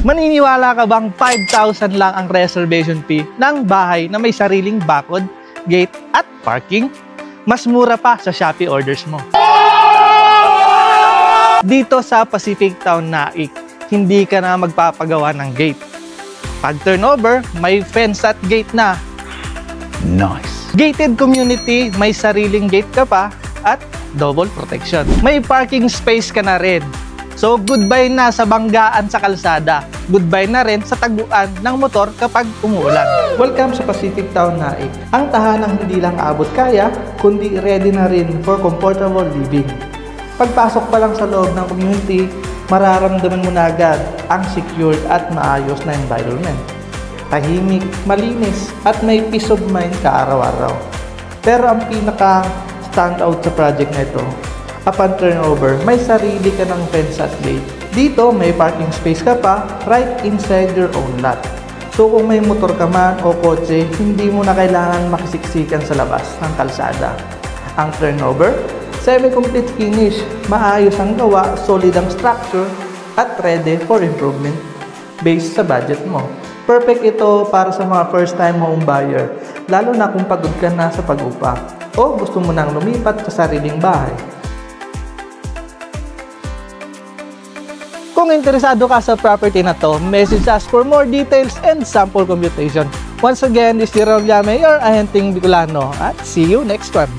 Maniniwala ka bang 5,000 lang ang reservation fee ng bahay na may sariling bakod, gate at parking? Mas mura pa sa Shopee orders mo. Dito sa Pacific Town Naik, hindi ka na magpapagawa ng gate. Pag turnover, may fence at gate na. Nice. Gated community, may sariling gate ka pa at double protection. May parking space ka na rin. So goodbye na sa banggaan sa kalsada. Goodbye na rin sa taguan ng motor kapag umuulan. Welcome sa Pacific Town Naik. Ang tahanang hindi lang abot kaya, kundi ready na rin for comfortable living. Pagpasok pa lang sa loob ng community, mararamdaman mo na agad ang secured at maayos na environment. Tahimik, malinis, at may peace of mind ka araw-araw. Pero ang pinaka-standout sa project na ito, upon turnover, may sarili ka ng fence at gate. Dito, may parking space ka pa right inside your own lot. So kung may motor ka man o kotse, hindi mo na kailangan makisiksikan sa labas ng kalsada. Ang turnover, semi-complete finish, maayos ang gawa, solid ang structure, at ready for improvement based sa budget mo. Perfect ito para sa mga first-time home buyer, lalo na kung pagod ka na sa pag-upa o gusto mo nang lumipat sa sariling bahay. Kung interesado ka sa property na to, message us for more details and sample computation. Once again, this is Jerome Llame, your ahenting Bicolano, at see you next one.